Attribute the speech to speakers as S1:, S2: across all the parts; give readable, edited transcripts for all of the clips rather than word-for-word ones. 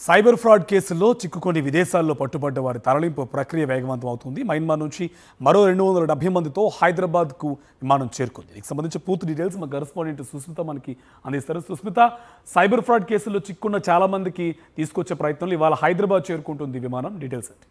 S1: Cyber fraud కేసుల్లో చిక్కుకొని విదేశాల్లో పట్టుబడ్డ వారి తరలింపు ప్రక్రియ వేగవంతం అవుతుంది. మయన్మార్ నుంచి మరో 270 మందితో హైదరాబాద్కు విమానం చేరుకుంది. దీనికి సంబంధించి పూర్తి డీటెయిల్స్ మా కరెస్పాండెంట్ సుస్మిత మనకి అందిస్తారు. సుస్మిత, సైబర్ ఫ్రాడ్ కేసుల్లో చిక్కున్న చాలా మందికి తీసుకొచ్చే ప్రయత్నంలో ఇవాళ హైదరాబాద్ చేరుకుంటుంది విమానం. డీటెయిల్స్ ఏంటి?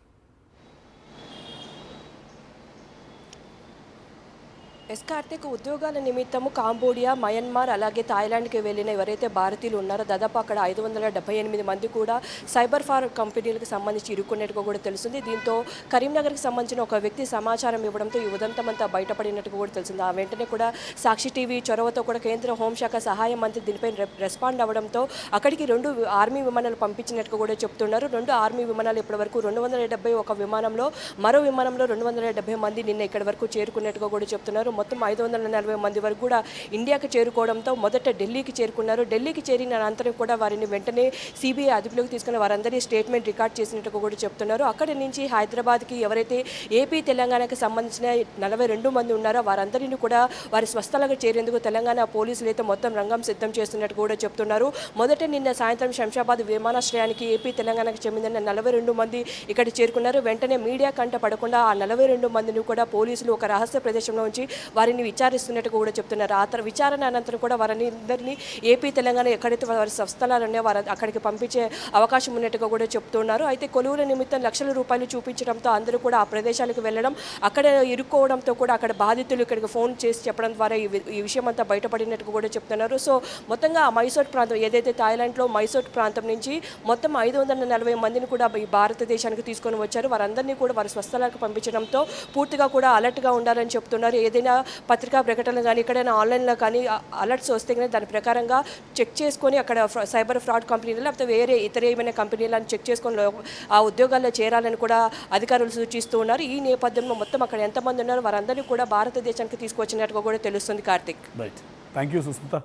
S2: కార్తిక్, ఉద్యోగాల నిమిత్తము కాంబోడియా, మయన్మార్ అలాగే థాయిలాండ్కి వెళ్ళిన ఎవరైతే భారతీయులు ఉన్నారో దాదాపు అక్కడ 578 మంది కూడా సైబర్ ఫ్రాడ్ కంపెనీలకు సంబంధించి ఇరుక్కున్నట్టుగా కూడా తెలుస్తుంది. దీంతో కరీంనగర్కి సంబంధించిన ఒక వ్యక్తి సమాచారం ఇవ్వడంతో ఈ ఉదంతమంతా బయటపడినట్టుగా కూడా తెలిసింది. ఆ వెంటనే కూడా సాక్షి టీవీ చొరవతో కూడా కేంద్ర హోంశాఖ సహాయ మంత్రి దీనిపై రెస్పాండ్ అవ్వడంతో అక్కడికి 2 ఆర్మీ విమానాలు పంపించినట్టుగా కూడా చెప్తున్నారు. 2 ఆర్మీ విమానాలు ఇప్పటివరకు 271 విమానంలో మరో విమానంలో 270 మంది నిన్న ఇక్కడి వరకు చేరుకున్నట్టుగా కూడా చెప్తున్నారు. మొత్తం 540 మంది వరకు కూడా ఇండియాకి చేరుకోవడంతో మొదట ఢిల్లీకి చేరుకున్నారు. ఢిల్లీకి చేరిన అనంతరం కూడా వారిని వెంటనే సిబిఐ అదుపులోకి తీసుకుని వారందరినీ స్టేట్మెంట్ రికార్డ్ చేసినట్టుగా కూడా చెప్తున్నారు. అక్కడి నుంచి హైదరాబాద్కి ఎవరైతే ఏపీ తెలంగాణకి సంబంధించిన 42 మంది ఉన్నారో వారందరినీ కూడా వారి స్వస్థలకు చేరేందుకు తెలంగాణ పోలీసులు అయితే మొత్తం రంగం సిద్ధం చేస్తున్నట్టు కూడా చెప్తున్నారు. మొదట నిన్న సాయంత్రం శంషాబాద్ విమానాశ్రయానికి ఏపీ తెలంగాణకు చెందిన 42 మంది ఇక్కడ చేరుకున్నారు. వెంటనే మీడియా కంట పడకుండా ఆ 42 మందిని కూడా పోలీసులు ఒక రహస్య ప్రదేశంలో ఉంచి వారిని విచారిస్తున్నట్టు కూడా చెప్తున్నారు. ఆ తర్వాత విచారణ అనంతరం కూడా వారిని అందరినీ ఏపీ తెలంగాణ ఎక్కడైతే వారి స్వస్థలాలు ఉన్నాయో వారు అక్కడికి పంపించే అవకాశం ఉన్నట్టుగా కూడా చెప్తున్నారు. అయితే కొలువుల నిమిత్తం లక్షల రూపాయలు చూపించడంతో అందరూ కూడా ఆ ప్రదేశాలకు వెళ్ళడం, అక్కడ ఇరుక్కోవడంతో కూడా అక్కడ బాధితులు ఇక్కడికి ఫోన్ చేసి చెప్పడం ద్వారా ఈ విషయం అంతా బయటపడినట్టుగా కూడా చెప్తున్నారు. సో మొత్తంగా ఆ మైసూర్ ప్రాంతం ఏదైతే థాయిలాండ్లో మైసూర్ ప్రాంతం నుంచి మొత్తం 540 మందిని కూడా ఈ భారతదేశానికి తీసుకొని వచ్చారు. వారందరినీ కూడా వారి స్వస్థలాలకు పంపించడంతో పూర్తిగా కూడా అలర్ట్గా ఉండాలని చెప్తున్నారు. ఏదైనా పత్రికా ప్రకటనలు కానీ ఎక్కడైనా ఆన్లైన్లో కానీ అలర్ట్స్ వస్తే కానీ దాని ప్రకారంగా చెక్ చేసుకొని అక్కడ సైబర్ ఫ్రాడ్ కంపెనీలు లేకపోతే వేరే ఇతర ఏమైనా కంపెనీలను చెక్ చేసుకొని ఆ ఉద్యోగాల్లో చేరాలని కూడా అధికారులు సూచిస్తూ ఉన్నారు. ఈ నేపథ్యంలో మొత్తం అక్కడ ఎంతమంది ఉన్నారో వారందరినీ కూడా భారతదేశానికి తీసుకొచ్చినట్టుగా కూడా తెలుస్తుంది. Karthik,
S1: right, thank you Susmitha.